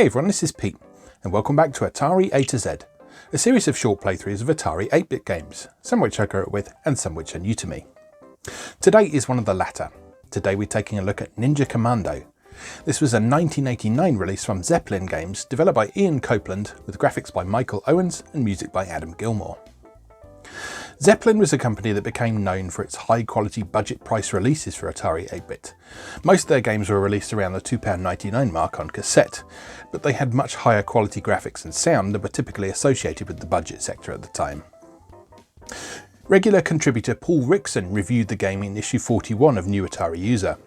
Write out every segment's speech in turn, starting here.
Hey everyone, this is Pete, and welcome back to Atari A to Z, a series of short playthroughs of Atari 8-bit games, some which I grew up with and some which are new to me. Today is one of the latter. Today we're taking a look at Ninja Commando. This was a 1989 release from Zeppelin Games, developed by Ian Copeland, with graphics by Michael Owens and music by Adam Gilmour. Zeppelin was a company that became known for its high-quality budget-price releases for Atari 8-bit. Most of their games were released around the £2.99 mark on cassette, but they had much higher quality graphics and sound that were typically associated with the budget sector at the time. Regular contributor Paul Rickson reviewed the game in issue 41 of New Atari User,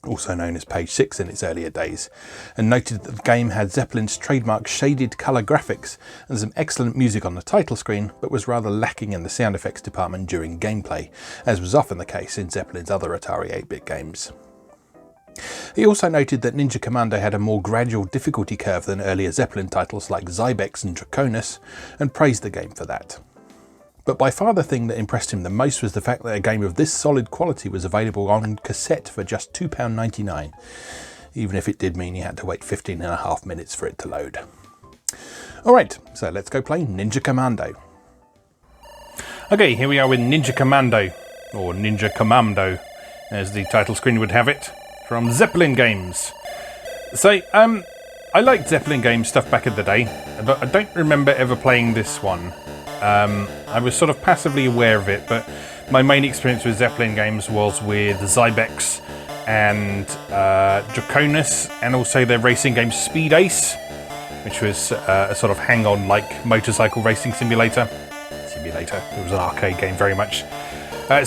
also known as page 6 in its earlier days, and noted that the game had Zeppelin's trademark shaded colour graphics and some excellent music on the title screen, but was rather lacking in the sound effects department during gameplay, as was often the case in Zeppelin's other Atari 8-bit games. He also noted that Ninja Commando had a more gradual difficulty curve than earlier Zeppelin titles like Zybex and Draconis, and praised the game for that. But by far the thing that impressed him the most was the fact that a game of this solid quality was available on cassette for just £2.99, even if it did mean you had to wait 15.5 minutes for it to load. Alright, so let's go play Ninja Commando. Okay, here we are with Ninja Commando, or Ninja Commando, as the title screen would have it, from Zeppelin Games. So, I liked Zeppelin Games stuff back in the day, but I don't remember ever playing this one. I was sort of passively aware of it, but my main experience with Zeppelin Games was with Zybex and Draconis, and also their racing game Speed Ace, which was a sort of hang-on like motorcycle racing simulator. It was an arcade game very much.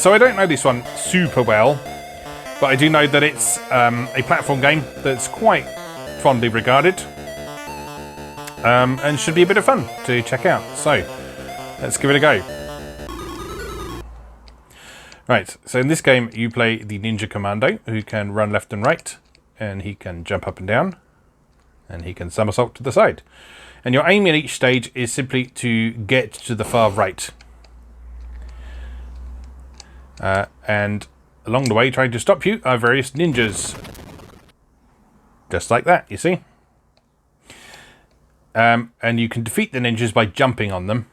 So I don't know this one super well, but I do know that it's a platform game that's quite fondly regarded, and should be a bit of fun to check out. So let's give it a go. Right, so in this game you play the Ninja Commando, who can run left and right, and he can jump up and down, and he can somersault to the side. And your aim in each stage is simply to get to the far right. And along the way, trying to stop you are various ninjas. Just like that, you see? And you can defeat the ninjas by jumping on them,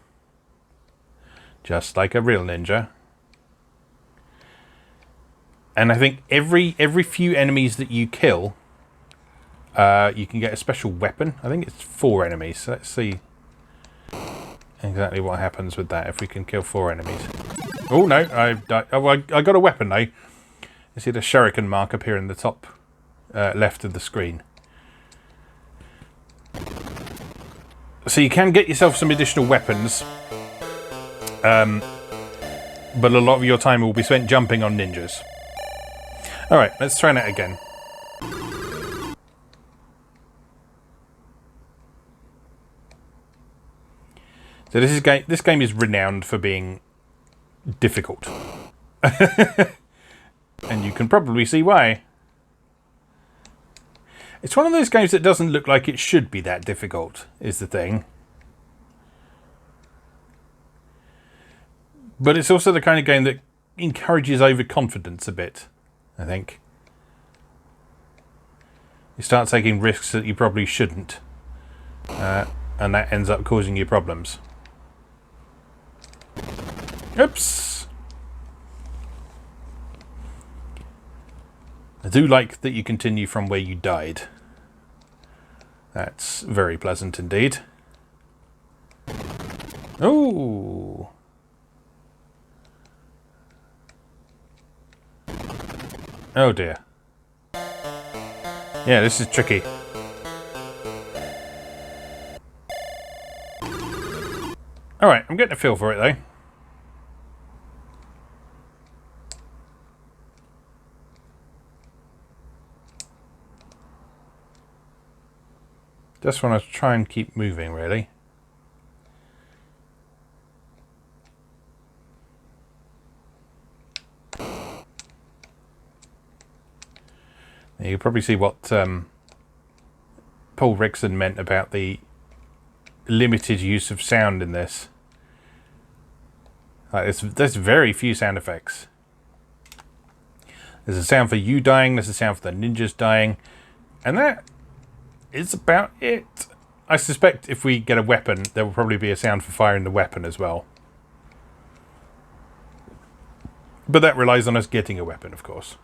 just like a real ninja. And I think every few enemies that you kill, you can get a special weapon. I think it's 4 enemies. So let's see exactly what happens with that if we can kill 4 enemies. Oh no, I've died. Oh, I got a weapon though. You see the shuriken mark up here in the top left of the screen. So you can get yourself some additional weapons, but a lot of your time will be spent jumping on ninjas. Alright, let's try that again. So this game is renowned for being difficult. And you can probably see why. It's one of those games that doesn't look like it should be that difficult, is the thing. But it's also the kind of game that encourages overconfidence a bit, I think. You start taking risks that you probably shouldn't, and that ends up causing you problems. Oops! I do like that you continue from where you died. That's very pleasant indeed. Oh! Oh dear. Yeah, this is tricky. Alright, I'm getting a feel for it though. Just want to try and keep moving, really. You can probably see what Paul Rickson meant about the limited use of sound in this. There's very few sound effects. There's a sound for you dying, there's a sound for the ninjas dying, and that is about it. I suspect if we get a weapon, there will probably be a sound for firing the weapon as well. But that relies on us getting a weapon, of course.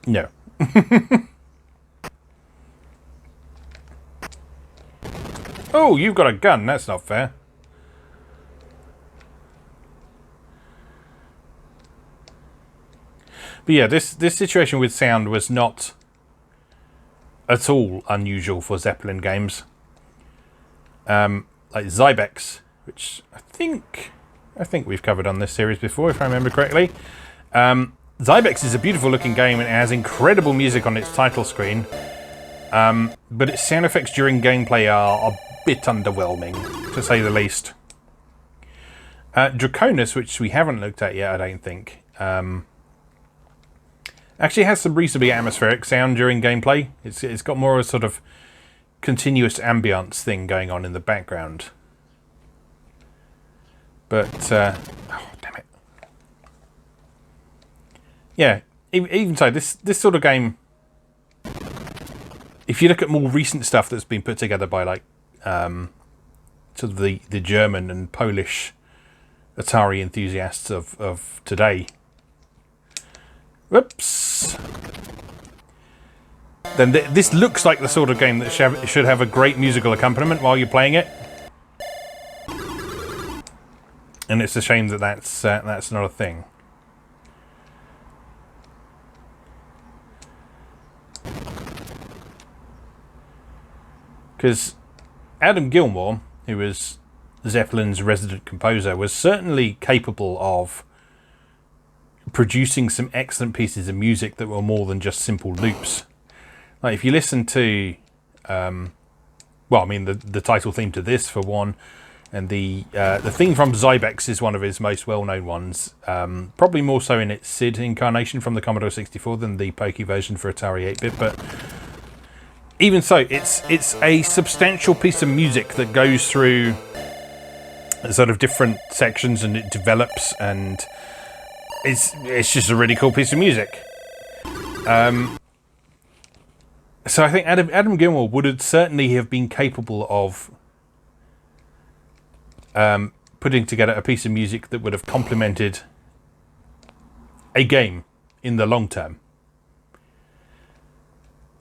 No. Oh, you've got a gun. That's not fair. But yeah, this situation with sound was not at all unusual for Zeppelin games. Like Zybex, which I think we've covered on this series before, if I remember correctly. Zybex is a beautiful looking game and it has incredible music on its title screen. But its sound effects during gameplay are a bit underwhelming, to say the least. Draconis, which we haven't looked at yet, I don't think, actually has some reasonably atmospheric sound during gameplay. It's got more of a sort of continuous ambience thing going on in the background. But, oh, damn it. Yeah, even so, this sort of game, if you look at more recent stuff that's been put together by, like, sort of the German and Polish Atari enthusiasts of today, whoops, then this looks like the sort of game that should have a great musical accompaniment while you're playing it. And it's a shame that that's not a thing. Because Adam Gilmour, who was Zeppelin's resident composer, was certainly capable of producing some excellent pieces of music that were more than just simple loops. Like if you listen to, well, I mean the title theme to this for one, and the theme from Zybex is one of his most well-known ones. Probably more so in its SID incarnation from the Commodore 64 than the pokey version for Atari 8-bit, but even so, it's a substantial piece of music that goes through sort of different sections and it develops, and it's just a really cool piece of music. So I think Adam Gilmour would certainly have been capable of putting together a piece of music that would have complemented a game in the long term.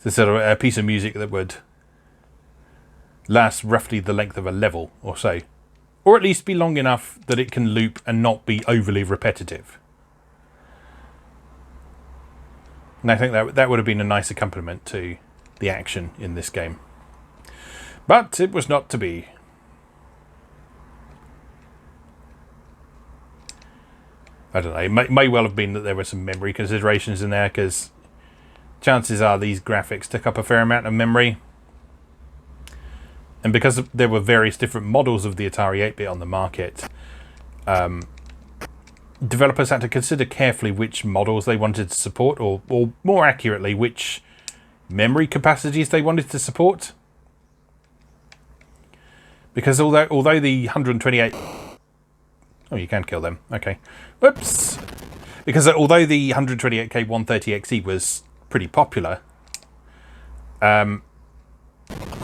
So sort of a piece of music that would last roughly the length of a level or so. Or at least be long enough that it can loop and not be overly repetitive. And I think that would have been a nice accompaniment to the action in this game. But it was not to be. I don't know, it may well have been that there were some memory considerations in there, because chances are these graphics took up a fair amount of memory. And because there were various different models of the Atari 8-bit on the market, developers had to consider carefully which models they wanted to support, or more accurately, which memory capacities they wanted to support. Because although the 128... Oh, you can kill them. Okay. Whoops! Because although the 128K 130XE was pretty popular, why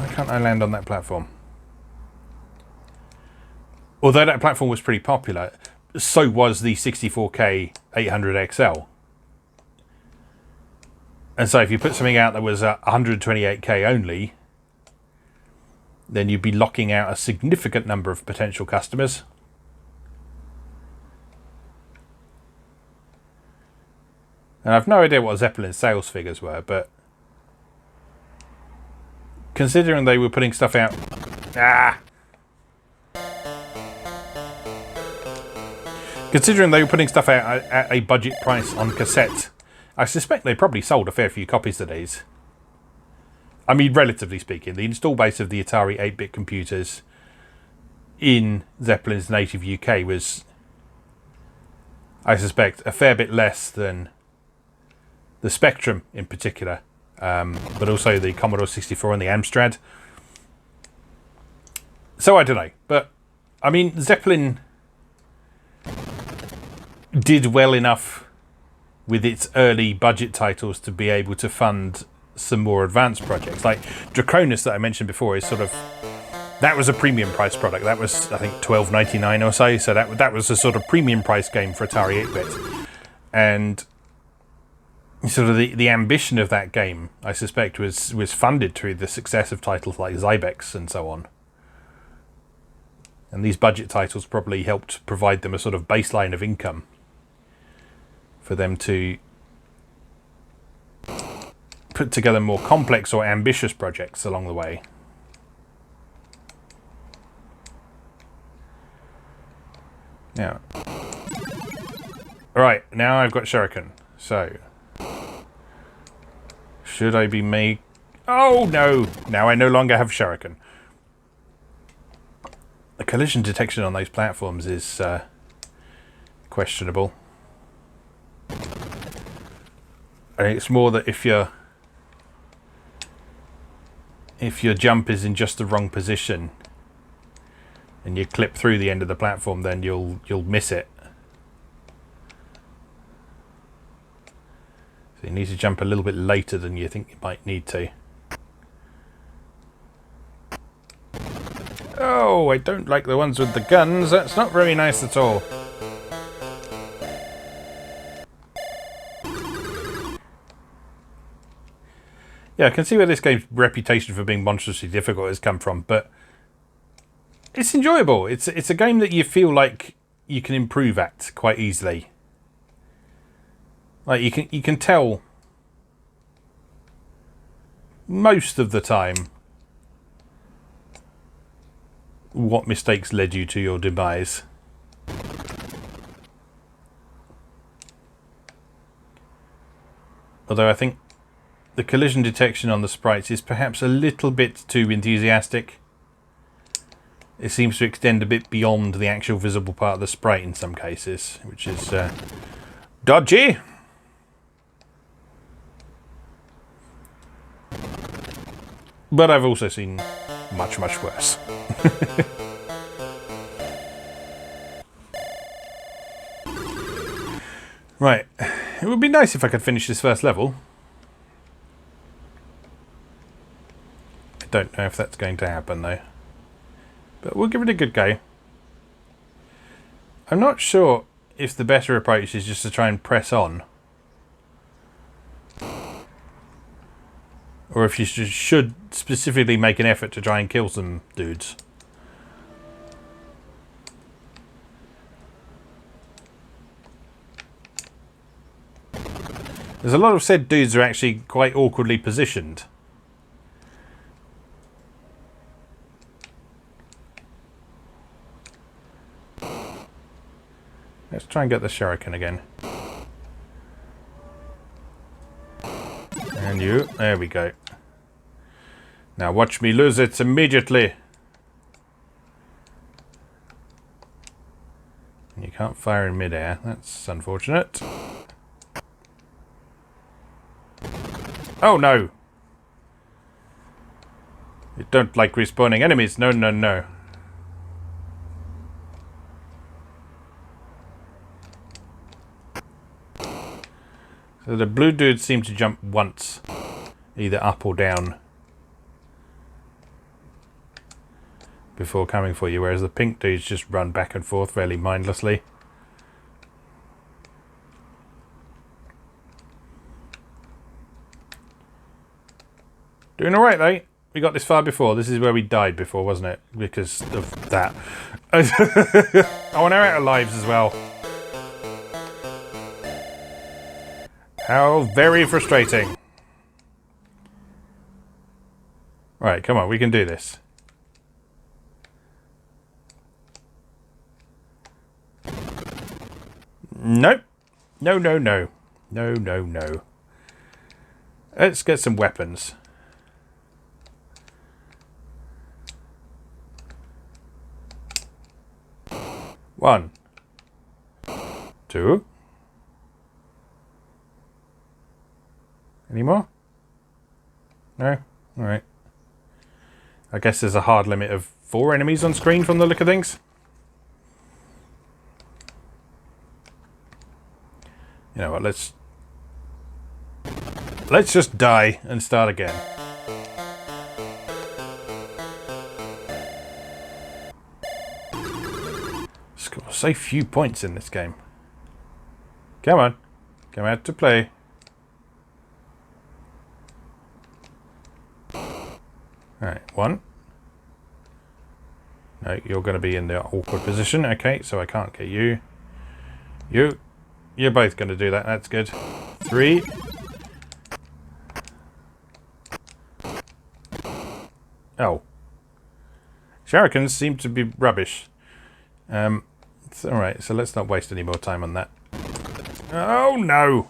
can't I land on that platform? Although that platform was pretty popular, so was the 64K 800XL. And so if you put something out that was 128K only, then you'd be locking out a significant number of potential customers. And I've no idea what Zeppelin's sales figures were, but considering they were putting stuff out... Considering they were putting stuff out at a budget price on cassette, I suspect they probably sold a fair few copies of these. I mean, relatively speaking, the install base of the Atari 8-bit computers in Zeppelin's native UK was, I suspect, a fair bit less than the Spectrum in particular, but also the Commodore 64 and the Amstrad. So I don't know, but I mean, Zeppelin did well enough with its early budget titles to be able to fund some more advanced projects. Like Draconis that I mentioned before is sort of, that was a premium price product. That was, I think, $12.99 or so. So that was a sort of premium price game for Atari 8-bit. And sort of the ambition of that game, I suspect, was funded through the success of titles like Zybex and so on. And these budget titles probably helped provide them a sort of baseline of income for them to put together more complex or ambitious projects along the way. Now, right, now I've got Shuriken. So, should I be oh no! Now I no longer have Shuriken. The collision detection on those platforms is questionable. I think it's more that if your jump is in just the wrong position and you clip through the end of the platform, then you'll miss it. So you need to jump a little bit later than you think you might need to. Oh, I don't like the ones with the guns. That's not very nice at all. Yeah, I can see where this game's reputation for being monstrously difficult has come from, but it's enjoyable. It's a game that you feel like you can improve at quite easily. Like you can tell most of the time what mistakes led you to your demise. Although I think the collision detection on the sprites is perhaps a little bit too enthusiastic. It seems to extend a bit beyond the actual visible part of the sprite in some cases, which is dodgy. But I've also seen much, much worse. Right, it would be nice if I could finish this first level. I don't know if that's going to happen though. But we'll give it a good go. I'm not sure if the better approach is just to try and press on, or if you should specifically make an effort to try and kill some dudes. There's a lot of said dudes are actually quite awkwardly positioned. Let's try and get the Shuriken again. And you. There we go. Now watch me lose it immediately. You can't fire in midair. That's unfortunate. Oh no! You don't like respawning enemies. No, no, no. So the blue dudes seem to jump once, either up or down, before coming for you, whereas the pink dudes just run back and forth fairly mindlessly. Doing alright though. We got this far before. This is where we died before, wasn't it? Because of that. Oh, and they're out of lives as well. How very frustrating. Right, come on, we can do this. Nope. No, no, no. No, no, no. Let's get some weapons. One. Two. Any more? No? Alright. I guess there's a hard limit of 4 enemies on screen from the look of things. You know what, let's just die and start again. Score so few points in this game. Come on, come out to play. Alright, 1. No, you're going to be in the awkward position. Okay, so I can't get you. You're both going to do that. That's good. 3. Oh. Shurikens seem to be rubbish. It's alright, so let's not waste any more time on that. Oh, no!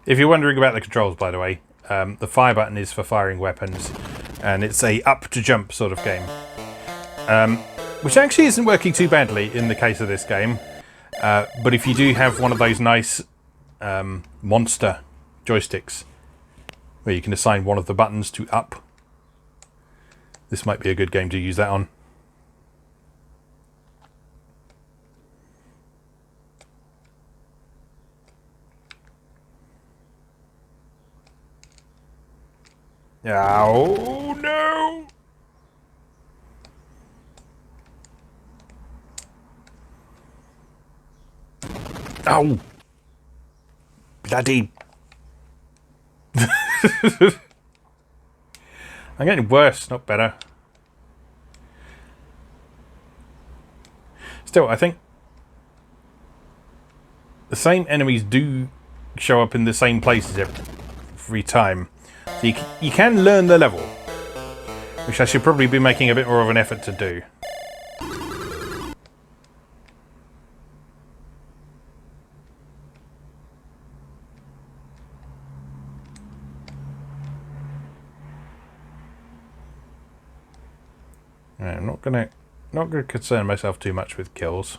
If you're wondering about the controls, by the way, the fire button is for firing weapons, and it's a up to jump sort of game. Which actually isn't working too badly in the case of this game. But if you do have one of those nice monster joysticks, where you can assign one of the buttons to up, this might be a good game to use that on. Oh no! Oh! Bloody! I'm getting worse, not better. Still, I think the same enemies do show up in the same places every time. So you can learn the level, which I should probably be making a bit more of an effort to do. Right, I'm not gonna concern myself too much with kills.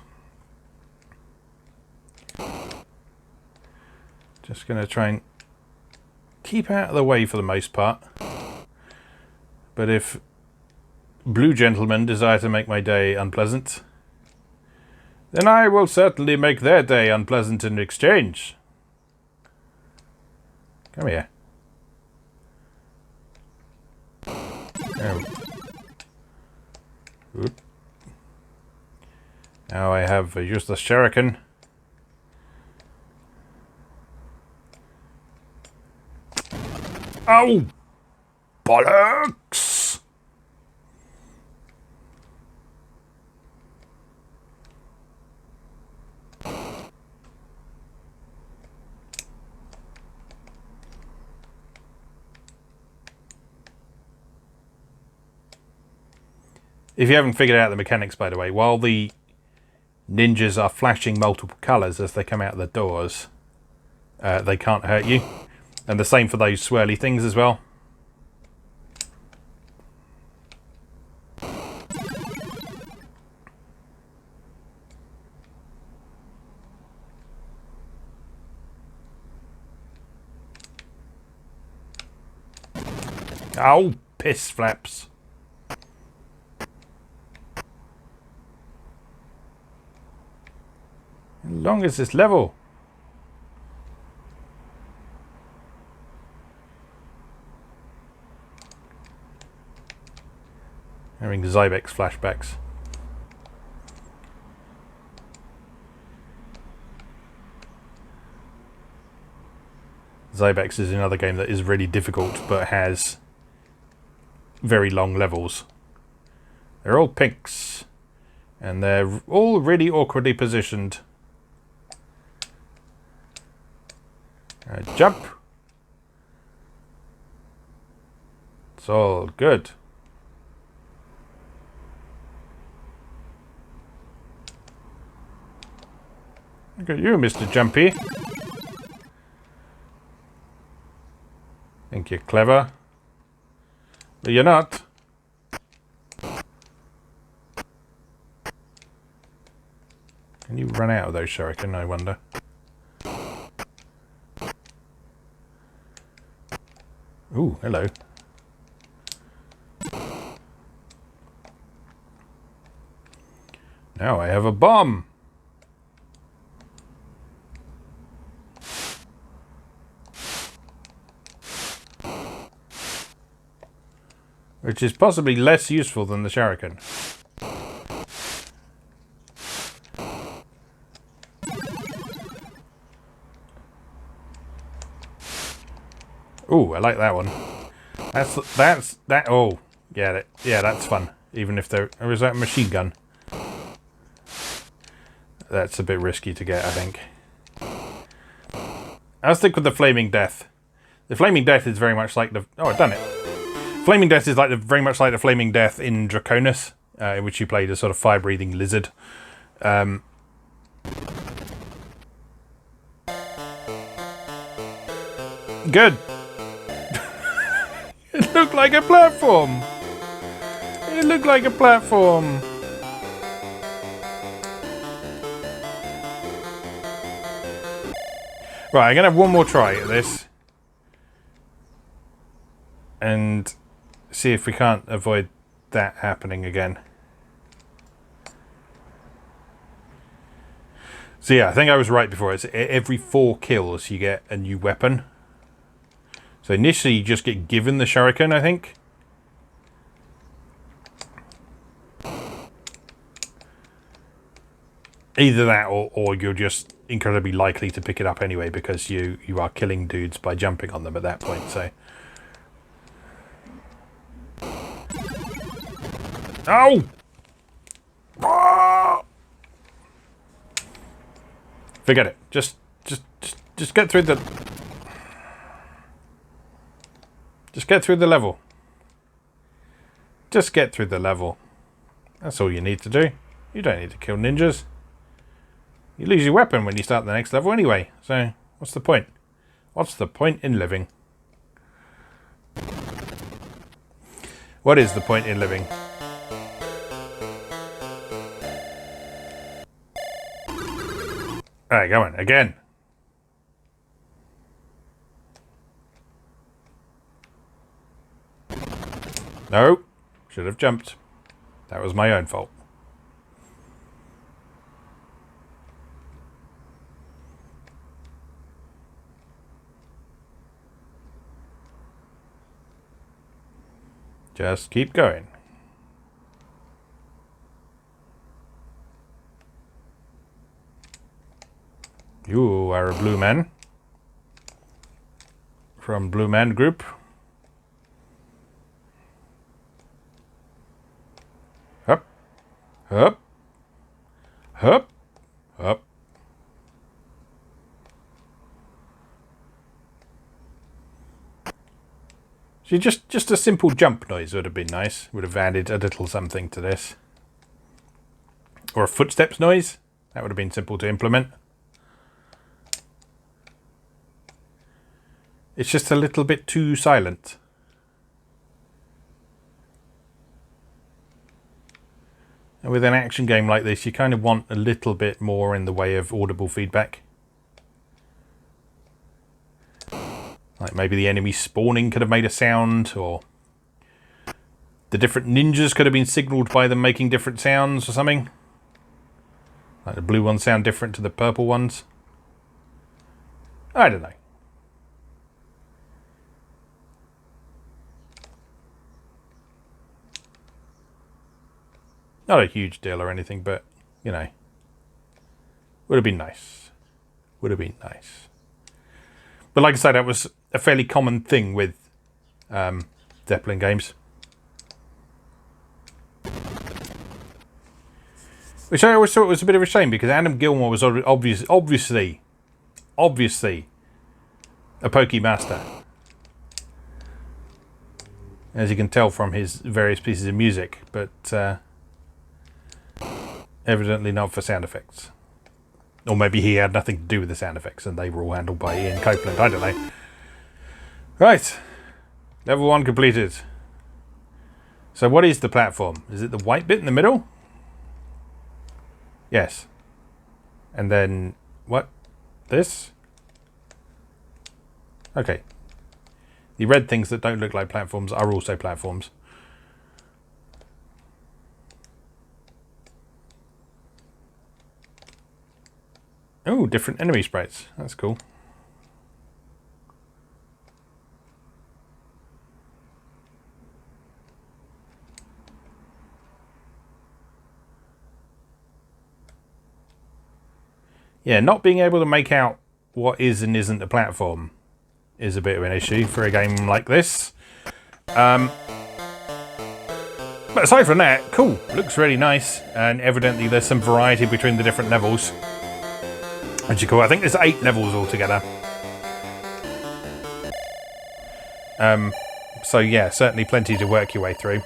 Just gonna try and keep out of the way for the most part. But if blue gentlemen desire to make my day unpleasant, then I will certainly make their day unpleasant in exchange. Come here. Oh. Oop. Now I have a useless shuriken. Oh! Bollocks! If you haven't figured out the mechanics, by the way, while the ninjas are flashing multiple colours as they come out of the doors, they can't hurt you. And the same for those swirly things as well. Oh, piss flaps. How long is this level? Having Zybex flashbacks. Zybex is another game that is really difficult but has very long levels. They're all pinks and they're all really awkwardly positioned. Jump! It's all good. Look at you, Mr. Jumpy. Think you're clever, but you're not. Can you run out of those shuriken, I wonder? Ooh, hello. Now I have a bomb. Which is possibly less useful than the shuriken. Ooh, I like that one. That. Oh, yeah, that's fun. Even if there is that machine gun. That's a bit risky to get, I think. I'll stick with the Flaming Death. The Flaming Death is very much like the... Oh, I've done it. Flaming Death is very much like the Flaming Death in Draconis, in which you played a sort of fire-breathing lizard. Good. It looked like a platform. It looked like a platform. Right, I'm going to have one more try at this. And see if we can't avoid that happening again. So yeah, I think I was right before. It's every 4 kills you get a new weapon. So initially you just get given the shuriken, I think. Either that or you're just incredibly likely to pick it up anyway because you are killing dudes by jumping on them at that point, so... Oh! Ah! Forget it. Just get through the... Just get through the level. Just get through the level. That's all you need to do. You don't need to kill ninjas. You lose your weapon when you start the next level anyway, so what's the point? What's the point in living? What is the point in living? Alright, go on, again. No, should have jumped. That was my own fault. Just keep going. You are a blue man. From Blue Man Group. Up. Up. Up. Up. See, just a simple jump noise would have been nice. Would have added a little something to this. Or a footsteps noise. That would have been simple to implement. It's just a little bit too silent. And with an action game like this, you kind of want a little bit more in the way of audible feedback. Like maybe the enemy spawning could have made a sound, or the different ninjas could have been signalled by them making different sounds or something. Like the blue ones sound different to the purple ones. I don't know. Not a huge deal or anything, but, you know, would have been nice. Would have been nice. But like I said, that was a fairly common thing with Zeppelin Games. Which I always thought was a bit of a shame, because Adam Gilmour was obviously a pokey master. As you can tell from his various pieces of music, but evidently not for sound effects. Or maybe he had nothing to do with the sound effects and they were all handled by Ian Copeland. I don't know. Right. Level 1 completed. So what is the platform? Is it the white bit in the middle? Yes. And then what? This? Okay. The red things that don't look like platforms are also platforms. Oh, different enemy sprites. That's cool. Yeah, not being able to make out what is and isn't a platform is a bit of an issue for a game like this. But aside from that, cool. Looks really nice, and evidently there's some variety between the different levels. Which is cool. I think there's 8 levels altogether. So yeah, certainly plenty to work your way through.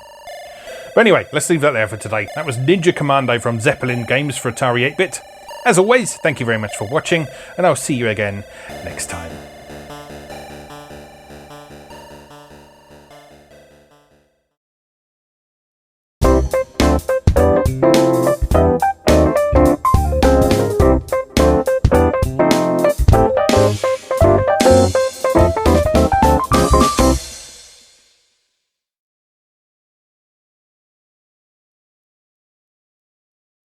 But anyway, let's leave that there for today. That was Ninja Commando from Zeppelin Games for Atari 8-bit. As always, thank you very much for watching, and I'll see you again next time.